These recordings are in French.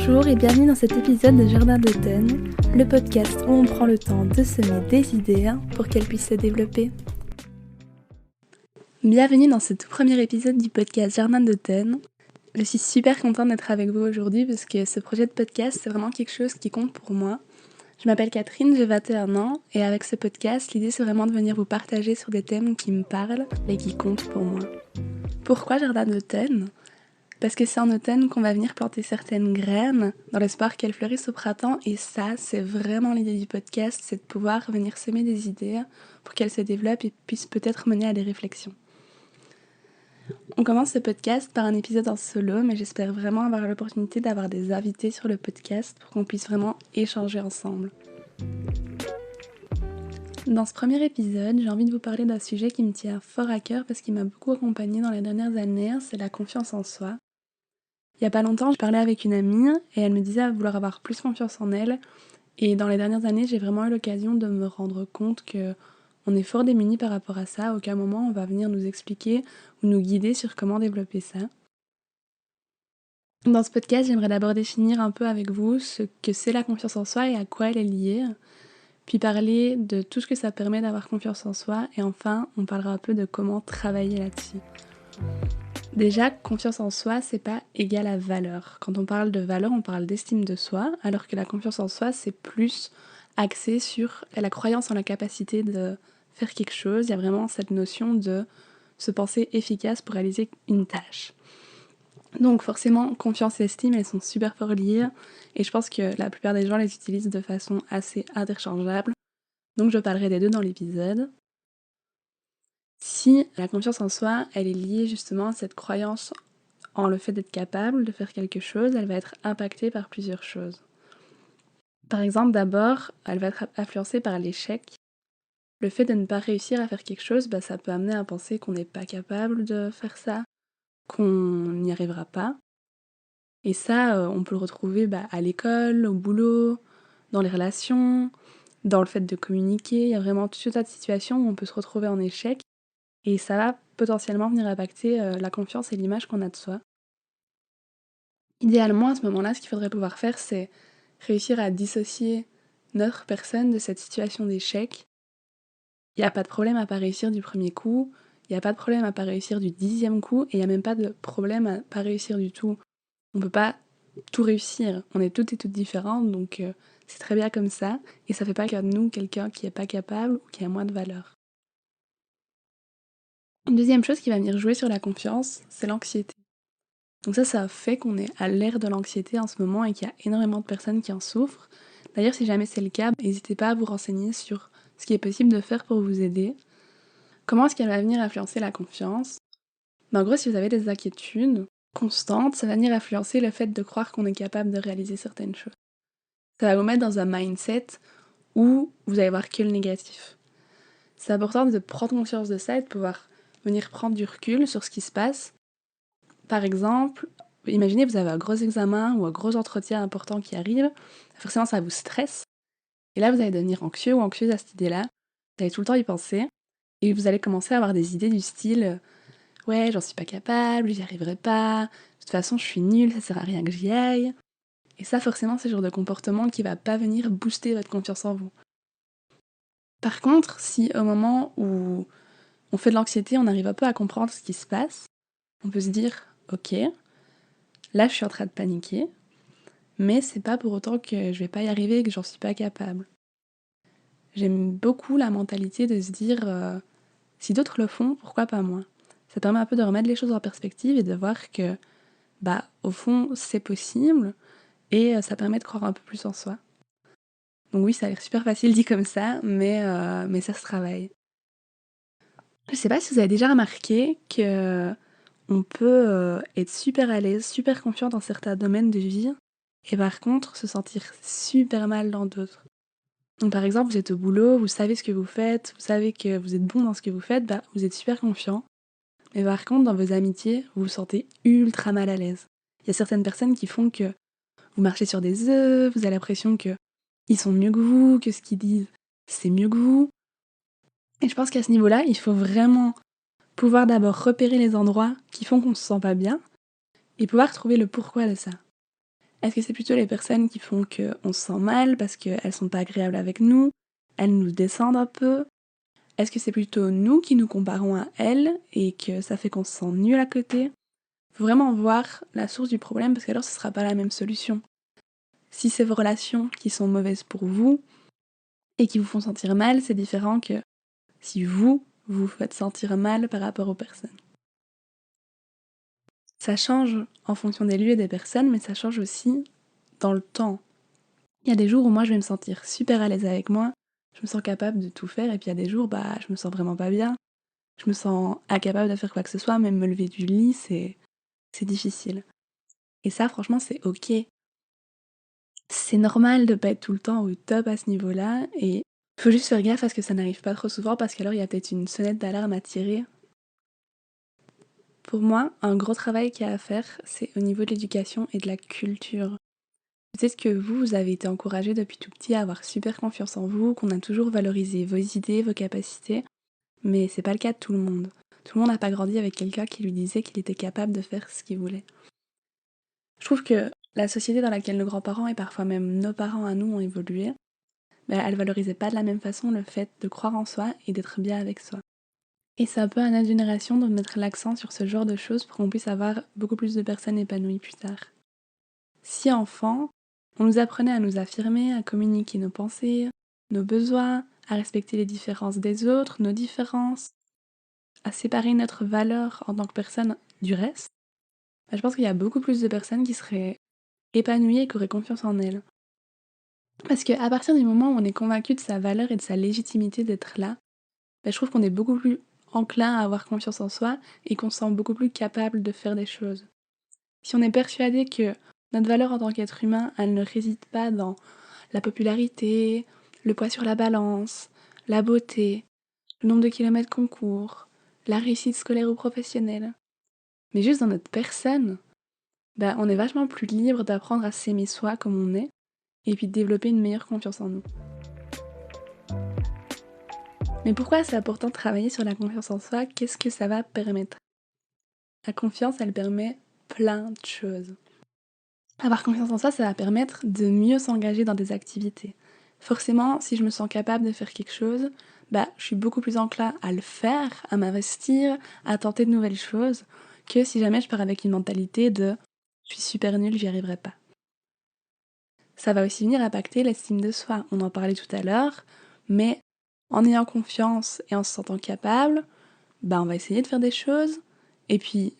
Bonjour et bienvenue dans cet épisode de Jardin d'automne, le podcast où on prend le temps de semer des idées pour qu'elles puissent se développer. Bienvenue dans ce tout premier épisode du podcast Jardin d'automne. Je suis super contente d'être avec vous aujourd'hui parce que ce projet de podcast, c'est vraiment quelque chose qui compte pour moi. Je m'appelle Catherine, j'ai 21 ans et avec ce podcast, l'idée c'est vraiment de venir vous partager sur des thèmes qui me parlent et qui comptent pour moi. Pourquoi Jardin d'automne ? Parce que c'est en automne qu'on va venir planter certaines graines dans l'espoir qu'elles fleurissent au printemps et ça, c'est vraiment l'idée du podcast, c'est de pouvoir venir semer des idées pour qu'elles se développent et puissent peut-être mener à des réflexions. On commence ce podcast par un épisode en solo, mais j'espère vraiment avoir l'opportunité d'avoir des invités sur le podcast pour qu'on puisse vraiment échanger ensemble. Dans ce premier épisode, j'ai envie de vous parler d'un sujet qui me tient fort à cœur parce qu'il m'a beaucoup accompagnée dans les dernières années, c'est la confiance en soi. Il y a pas longtemps, je parlais avec une amie et elle me disait vouloir avoir plus confiance en elle. Et dans les dernières années, j'ai vraiment eu l'occasion de me rendre compte qu'on est fort démunis par rapport à ça. À aucun moment on va venir nous expliquer ou nous guider sur comment développer ça. Dans ce podcast, j'aimerais d'abord définir un peu avec vous ce que c'est la confiance en soi et à quoi elle est liée. Puis parler de tout ce que ça permet d'avoir confiance en soi. Et enfin, on parlera un peu de comment travailler là-dessus. Déjà, confiance en soi, c'est pas égal à valeur. Quand on parle de valeur, on parle d'estime de soi, alors que la confiance en soi, c'est plus axé sur la croyance en la capacité de faire quelque chose. Il y a vraiment cette notion de se penser efficace pour réaliser une tâche. Donc forcément, confiance et estime, elles sont super fort liées, et je pense que la plupart des gens les utilisent de façon assez interchangeable. Donc je parlerai des deux dans l'épisode. Si la confiance en soi, elle est liée justement à cette croyance en le fait d'être capable de faire quelque chose, elle va être impactée par plusieurs choses. Par exemple, d'abord, elle va être influencée par l'échec. Le fait de ne pas réussir à faire quelque chose, ça peut amener à penser qu'on n'est pas capable de faire ça, qu'on n'y arrivera pas. Et ça, on peut le retrouver à l'école, au boulot, dans les relations, dans le fait de communiquer. Il y a vraiment tout un tas de situations où on peut se retrouver en échec et ça va potentiellement venir impacter la confiance et l'image qu'on a de soi. Idéalement, à ce moment-là, ce qu'il faudrait pouvoir faire, c'est réussir à dissocier notre personne de cette situation d'échec. Il n'y a pas de problème à pas réussir du premier coup, il n'y a pas de problème à pas réussir du 10e coup, et il n'y a même pas de problème à pas réussir du tout. On peut pas tout réussir, on est toutes et toutes différentes, donc c'est très bien comme ça, et ça fait pas de nous quelqu'un qui est pas capable ou qui a moins de valeur. Une deuxième chose qui va venir jouer sur la confiance, c'est l'anxiété. Donc ça fait qu'on est à l'ère de l'anxiété en ce moment et qu'il y a énormément de personnes qui en souffrent. D'ailleurs, si jamais c'est le cas, n'hésitez pas à vous renseigner sur ce qui est possible de faire pour vous aider. Comment est-ce qu'elle va venir influencer la confiance ? En gros, si vous avez des inquiétudes constantes, ça va venir influencer le fait de croire qu'on est capable de réaliser certaines choses. Ça va vous mettre dans un mindset où vous allez voir que le négatif. C'est important de prendre conscience de ça et de pouvoir venir prendre du recul sur ce qui se passe. Par exemple, imaginez vous avez un gros examen ou un gros entretien important qui arrive, forcément ça vous stresse, et là vous allez devenir anxieux ou anxieuse à cette idée-là, vous allez tout le temps y penser, et vous allez commencer à avoir des idées du style « Ouais, j'en suis pas capable, j'y arriverai pas, de toute façon je suis nulle, ça sert à rien que j'y aille ». Et ça forcément c'est le genre de comportement qui va pas venir booster votre confiance en vous. Par contre, si au moment où on fait de l'anxiété, on arrive un peu à comprendre ce qui se passe, on peut se dire « Ok, là, je suis en train de paniquer, mais c'est pas pour autant que je vais pas y arriver et que j'en suis pas capable. » J'aime beaucoup la mentalité de se dire si d'autres le font, pourquoi pas moi ? Ça permet un peu de remettre les choses en perspective et de voir que, au fond, c'est possible et ça permet de croire un peu plus en soi. Donc oui, ça a l'air super facile dit comme ça, mais ça se travaille. Je sais pas si vous avez déjà remarqué que on peut être super à l'aise, super confiant dans certains domaines de vie, et par contre se sentir super mal dans d'autres. Donc par exemple, vous êtes au boulot, vous savez ce que vous faites, vous savez que vous êtes bon dans ce que vous faites, vous êtes super confiant. Mais par contre, dans vos amitiés, vous vous sentez ultra mal à l'aise. Il y a certaines personnes qui font que vous marchez sur des œufs, vous avez l'impression que ils sont mieux que vous, que ce qu'ils disent, c'est mieux que vous. Et je pense qu'à ce niveau-là, il faut vraiment pouvoir d'abord repérer les endroits qui font qu'on se sent pas bien et pouvoir trouver le pourquoi de ça. Est-ce que c'est plutôt les personnes qui font qu'on se sent mal parce qu'elles sont pas agréables avec nous, elles nous descendent un peu? Est-ce que c'est plutôt nous qui nous comparons à elles et que ça fait qu'on se sent nul à côté? Faut vraiment voir la source du problème parce qu'alors ce sera pas la même solution. Si c'est vos relations qui sont mauvaises pour vous et qui vous font sentir mal, c'est différent que si vous vous faites sentir mal par rapport aux personnes. Ça change en fonction des lieux et des personnes, mais ça change aussi dans le temps. Il y a des jours où moi je vais me sentir super à l'aise avec moi, je me sens capable de tout faire, et puis il y a des jours, je me sens vraiment pas bien. Je me sens incapable de faire quoi que ce soit, même me lever du lit, c'est difficile. Et ça, franchement, c'est ok. C'est normal de pas être tout le temps au top à ce niveau-là, et faut juste faire gaffe à ce que ça n'arrive pas trop souvent, parce qu'alors il y a peut-être une sonnette d'alarme à tirer. Pour moi, un gros travail qu'il y a à faire, c'est au niveau de l'éducation et de la culture. Peut-être que vous avez été encouragé depuis tout petit à avoir super confiance en vous, qu'on a toujours valorisé vos idées, vos capacités, mais c'est pas le cas de tout le monde. Tout le monde n'a pas grandi avec quelqu'un qui lui disait qu'il était capable de faire ce qu'il voulait. Je trouve que la société dans laquelle nos grands-parents et parfois même nos parents à nous ont évolué, elle valorisait pas de la même façon le fait de croire en soi et d'être bien avec soi. Et c'est un peu à notre génération de mettre l'accent sur ce genre de choses pour qu'on puisse avoir beaucoup plus de personnes épanouies plus tard. Si enfant, on nous apprenait à nous affirmer, à communiquer nos pensées, nos besoins, à respecter les différences des autres, nos différences, à séparer notre valeur en tant que personne du reste, je pense qu'il y a beaucoup plus de personnes qui seraient épanouies et qui auraient confiance en elles. Parce qu'à partir du moment où on est convaincu de sa valeur et de sa légitimité d'être là, je trouve qu'on est beaucoup plus enclin à avoir confiance en soi et qu'on se sent beaucoup plus capable de faire des choses. Si on est persuadé que notre valeur en tant qu'être humain, elle ne réside pas dans la popularité, le poids sur la balance, la beauté, le nombre de kilomètres qu'on court, la réussite scolaire ou professionnelle, mais juste dans notre personne, on est vachement plus libre d'apprendre à s'aimer soi comme on est et puis de développer une meilleure confiance en nous. Mais pourquoi c'est important de travailler sur la confiance en soi? Qu'est-ce que ça va permettre? La confiance, elle permet plein de choses. Avoir confiance en soi, ça va permettre de mieux s'engager dans des activités. Forcément, si je me sens capable de faire quelque chose, je suis beaucoup plus enclin à le faire, à m'investir, à tenter de nouvelles choses, que si jamais je pars avec une mentalité de « je suis super nulle, j'y arriverai pas ». Ça va aussi venir impacter l'estime de soi. On en parlait tout à l'heure, mais en ayant confiance et en se sentant capable, on va essayer de faire des choses, et puis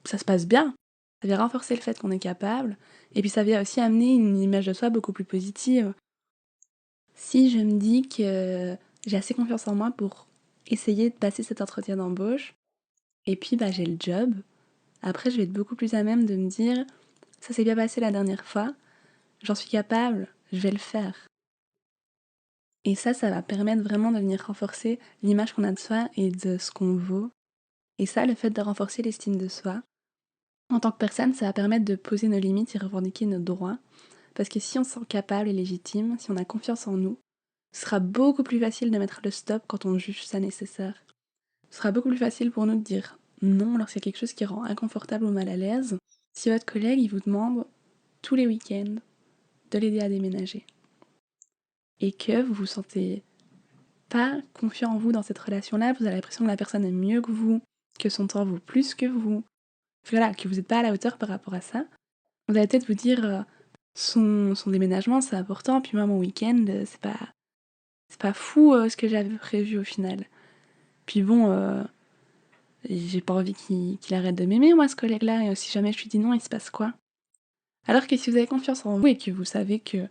ça se passe bien. Ça vient renforcer le fait qu'on est capable, et puis ça vient aussi amener une image de soi beaucoup plus positive. Si je me dis que j'ai assez confiance en moi pour essayer de passer cet entretien d'embauche, et puis j'ai le job, après je vais être beaucoup plus à même de me dire ça s'est bien passé la dernière fois, j'en suis capable, je vais le faire. Et ça va permettre vraiment de venir renforcer l'image qu'on a de soi et de ce qu'on vaut. Et ça, le fait de renforcer l'estime de soi, en tant que personne, ça va permettre de poser nos limites et revendiquer nos droits. Parce que si on se sent capable et légitime, si on a confiance en nous, ce sera beaucoup plus facile de mettre le stop quand on juge ça nécessaire. Ce sera beaucoup plus facile pour nous de dire non lorsqu'il y a quelque chose qui rend inconfortable ou mal à l'aise. Si votre collègue il vous demande tous les week-ends de l'aider à déménager et que vous vous sentez pas confiant en vous dans cette relation-là, vous avez l'impression que la personne est mieux que vous, que son temps vaut plus que vous, voilà, que vous n'êtes pas à la hauteur par rapport à ça, vous allez peut-être vous dire son déménagement c'est important, puis moi mon week-end c'est pas fou ce que j'avais prévu au final. Puis bon, j'ai pas envie qu'il arrête de m'aimer moi ce collègue-là, et si jamais je lui dis non, il se passe quoi? Alors que si vous avez confiance en vous et que vous savez que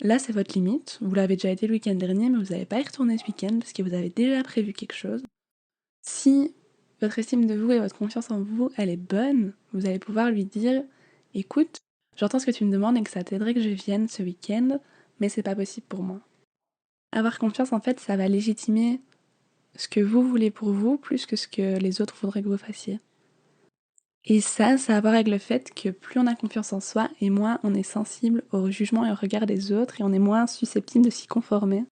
là c'est votre limite, vous l'avez déjà été le week-end dernier, mais vous n'allez pas y retourner ce week-end parce que vous avez déjà prévu quelque chose. Si votre estime de vous et votre confiance en vous, elle est bonne, vous allez pouvoir lui dire « Écoute, j'entends ce que tu me demandes et que ça t'aiderait que je vienne ce week-end, mais c'est pas possible pour moi. » Avoir confiance, en fait, ça va légitimer ce que vous voulez pour vous plus que ce que les autres voudraient que vous fassiez. Et ça a à voir avec le fait que plus on a confiance en soi et moins on est sensible au jugement et au regard des autres et on est moins susceptible de s'y conformer.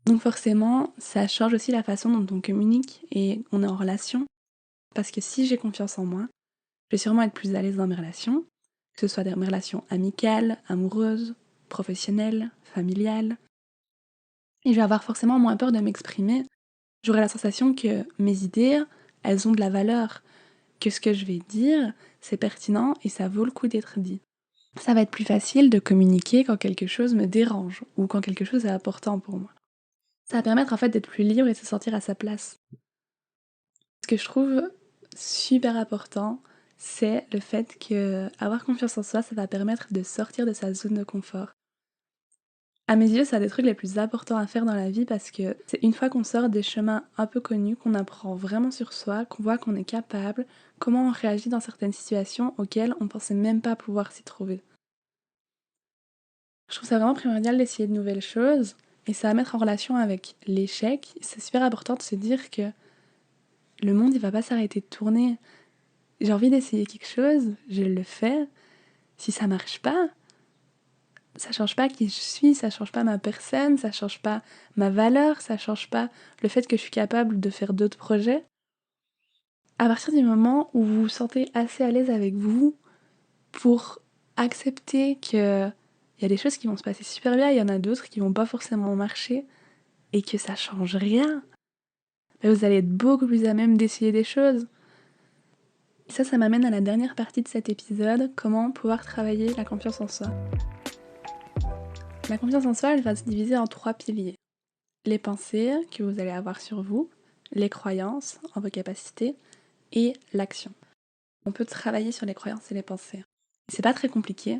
Donc forcément, ça change aussi la façon dont on communique et on est en relation. Parce que si j'ai confiance en moi, je vais sûrement être plus à l'aise dans mes relations, je vais que ce soit des relations amicales, amoureuses, professionnelles, familiales. Et je vais avoir forcément moins peur de m'exprimer. J'aurai la sensation que mes idées, elles ont de la valeur, que ce que je vais dire, c'est pertinent et ça vaut le coup d'être dit. Ça va être plus facile de communiquer quand quelque chose me dérange ou quand quelque chose est important pour moi. Ça va permettre en fait d'être plus libre et de se sentir à sa place. Ce que je trouve super important, c'est le fait que avoir confiance en soi, ça va permettre de sortir de sa zone de confort. À mes yeux, c'est un des trucs les plus importants à faire dans la vie parce que c'est une fois qu'on sort des chemins un peu connus, qu'on apprend vraiment sur soi, qu'on voit qu'on est capable, comment on réagit dans certaines situations auxquelles on pensait même pas pouvoir s'y trouver. Je trouve ça vraiment primordial d'essayer de nouvelles choses et ça va mettre en relation avec l'échec. C'est super important de se dire que le monde il va pas s'arrêter de tourner. J'ai envie d'essayer quelque chose, je le fais. Si ça marche pas, ça change pas qui je suis, ça change pas ma personne, ça change pas ma valeur, ça change pas le fait que je suis capable de faire d'autres projets. À partir du moment où vous vous sentez assez à l'aise avec vous pour accepter que il y a des choses qui vont se passer super bien, il y en a d'autres qui vont pas forcément marcher et que ça change rien, ben vous allez être beaucoup plus à même d'essayer des choses. Et ça m'amène à la dernière partie de cet épisode, comment pouvoir travailler la confiance en soi. La confiance en soi, elle va se diviser en 3 piliers. Les pensées que vous allez avoir sur vous, les croyances en vos capacités et l'action. On peut travailler sur les croyances et les pensées. C'est pas très compliqué.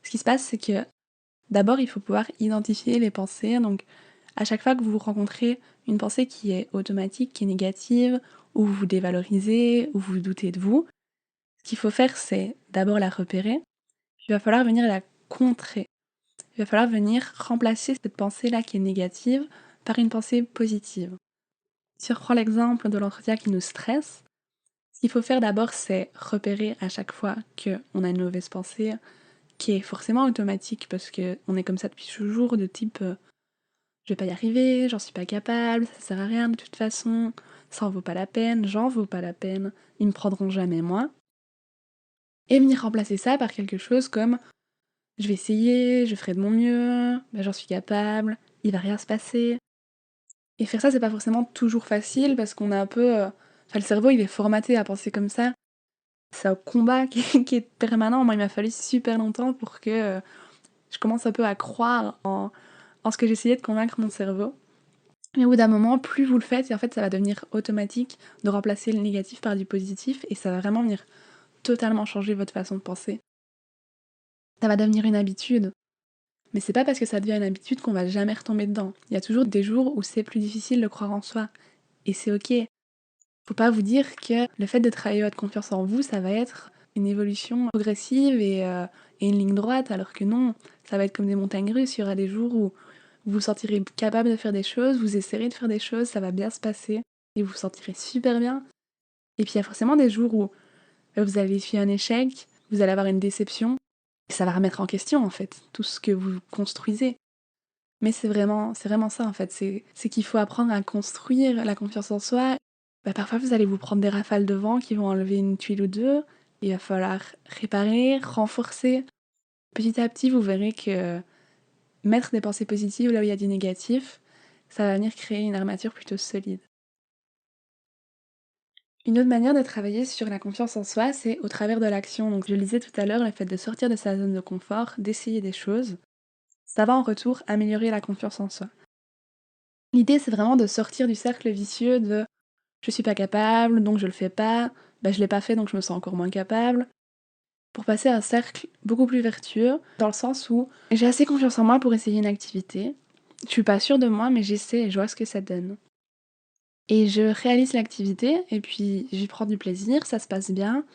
Ce qui se passe, c'est que d'abord, il faut pouvoir identifier les pensées. Donc, à chaque fois que vous rencontrez une pensée qui est automatique, qui est négative, ou vous vous dévalorisez, ou vous doutez de vous, ce qu'il faut faire, c'est d'abord la repérer, puis il va falloir venir la contrer. Il va falloir venir remplacer cette pensée-là qui est négative par une pensée positive. Si on reprend l'exemple de l'entretien qui nous stresse, ce qu'il faut faire d'abord, c'est repérer à chaque fois qu'on a une mauvaise pensée, qui est forcément automatique parce qu'on est comme ça depuis toujours, de type je vais pas y arriver, j'en suis pas capable, ça sert à rien de toute façon, ça en vaut pas la peine, j'en vaux pas la peine, ils me prendront jamais moi. Et venir remplacer ça par quelque chose comme je vais essayer, je ferai de mon mieux, ben j'en suis capable, il va rien se passer. Et faire ça, c'est pas forcément toujours facile parce qu'on a un peu. Enfin, le cerveau, il est formaté à penser comme ça. C'est un combat qui est permanent. Moi, il m'a fallu super longtemps pour que je commence un peu à croire en ce que j'essayais de convaincre mon cerveau. Mais au bout d'un moment, plus vous le faites, et en fait, ça va devenir automatique de remplacer le négatif par du positif et ça va vraiment venir totalement changer votre façon de penser. Ça va devenir une habitude. Mais c'est pas parce que ça devient une habitude qu'on va jamais retomber dedans. Il y a toujours des jours où c'est plus difficile de croire en soi. Et c'est ok. Faut pas vous dire que le fait de travailler votre confiance en vous, ça va être une évolution progressive et une ligne droite, alors que non, ça va être comme des montagnes russes. Il y aura des jours où vous vous sentirez capable de faire des choses, vous essayerez de faire des choses, ça va bien se passer et vous vous sentirez super bien. Et puis il y a forcément des jours où vous allez essuyer un échec, vous allez avoir une déception, et ça va remettre en question en fait tout ce que vous construisez. Mais c'est vraiment ça en fait, c'est qu'il faut apprendre à construire la confiance en soi. Bah, parfois vous allez vous prendre des rafales de vent qui vont enlever une tuile ou deux, il va falloir réparer, renforcer. Petit à petit, vous verrez que mettre des pensées positives là où il y a du négatif, ça va venir créer une armature plutôt solide. Une autre manière de travailler sur la confiance en soi, c'est au travers de l'action. Donc je le disais tout à l'heure, le fait de sortir de sa zone de confort, d'essayer des choses, ça va en retour améliorer la confiance en soi. L'idée, c'est vraiment de sortir du cercle vicieux de je suis pas capable, donc je le fais pas, bah je l'ai pas fait, donc je me sens encore moins capable, pour passer à un cercle beaucoup plus vertueux, dans le sens où j'ai assez confiance en moi pour essayer une activité, je suis pas sûre de moi, mais j'essaie et je vois ce que ça donne. Et je réalise l'activité, et puis j'y prends du plaisir, ça se passe bien,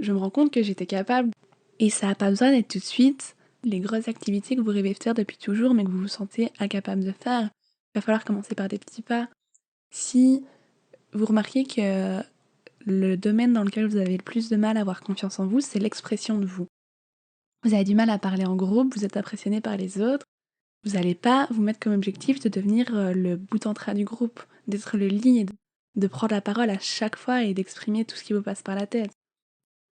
je me rends compte que j'étais capable, et ça a pas besoin d'être tout de suite les grosses activités que vous rêvez de faire depuis toujours, mais que vous vous sentez incapable de faire. Il va falloir commencer par des petits pas. Si vous remarquez que le domaine dans lequel vous avez le plus de mal à avoir confiance en vous, c'est l'expression de vous. Vous avez du mal à parler en groupe, vous êtes impressionné par les autres, vous n'allez pas vous mettre comme objectif de devenir le bout en train du groupe, d'être le lead, de prendre la parole à chaque fois et d'exprimer tout ce qui vous passe par la tête.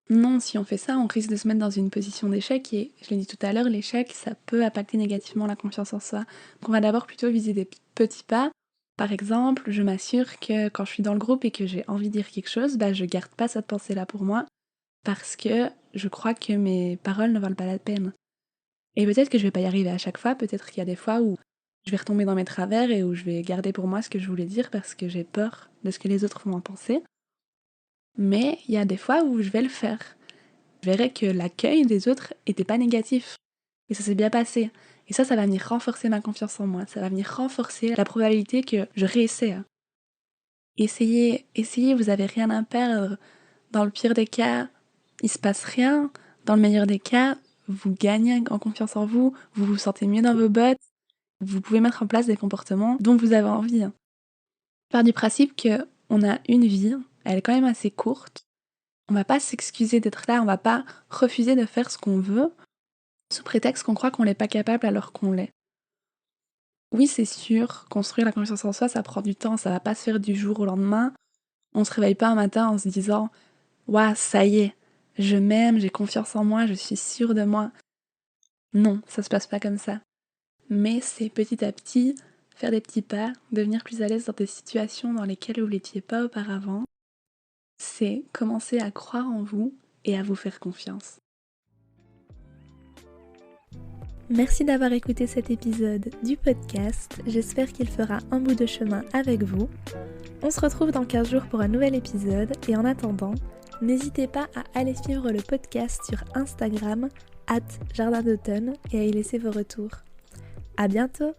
Non, si on fait ça, on risque de se mettre dans une position d'échec et, je l'ai dit tout à l'heure, l'échec, ça peut impacter négativement la confiance en soi. Donc on va d'abord plutôt viser des petits pas. Par exemple, je m'assure que quand je suis dans le groupe et que j'ai envie de dire quelque chose, je garde pas cette pensée-là pour moi parce que je crois que mes paroles ne valent pas la peine. Et peut-être que je vais pas y arriver à chaque fois, peut-être qu'il y a des fois où je vais retomber dans mes travers et où je vais garder pour moi ce que je voulais dire parce que j'ai peur de ce que les autres vont en penser. Mais il y a des fois où je vais le faire. Je verrai que l'accueil des autres était pas négatif. Et ça s'est bien passé. Et ça va venir renforcer ma confiance en moi. Ça va venir renforcer la probabilité que je réessaie. Essayez, vous avez rien à perdre. Dans le pire des cas, il se passe rien. Dans le meilleur des cas, vous gagnez en confiance en vous, vous vous sentez mieux dans vos bottes, vous pouvez mettre en place des comportements dont vous avez envie. Part du principe que on a une vie, elle est quand même assez courte. On va pas s'excuser d'être là, on va pas refuser de faire ce qu'on veut sous prétexte qu'on croit qu'on n'est pas capable alors qu'on l'est. Oui, c'est sûr, construire la confiance en soi, ça prend du temps, ça va pas se faire du jour au lendemain. On se réveille pas un matin en se disant waouh, ça y est, je m'aime, j'ai confiance en moi, je suis sûre de moi. Non, ça se passe pas comme ça. Mais c'est petit à petit faire des petits pas, devenir plus à l'aise dans des situations dans lesquelles vous l'étiez pas auparavant. C'est commencer à croire en vous et à vous faire confiance. Merci d'avoir écouté cet épisode du podcast, j'espère qu'il fera un bout de chemin avec vous. On se retrouve dans 15 jours pour un nouvel épisode et en attendant, n'hésitez pas à aller suivre le podcast sur Instagram @jardin d'automne et à y laisser vos retours. À bientôt!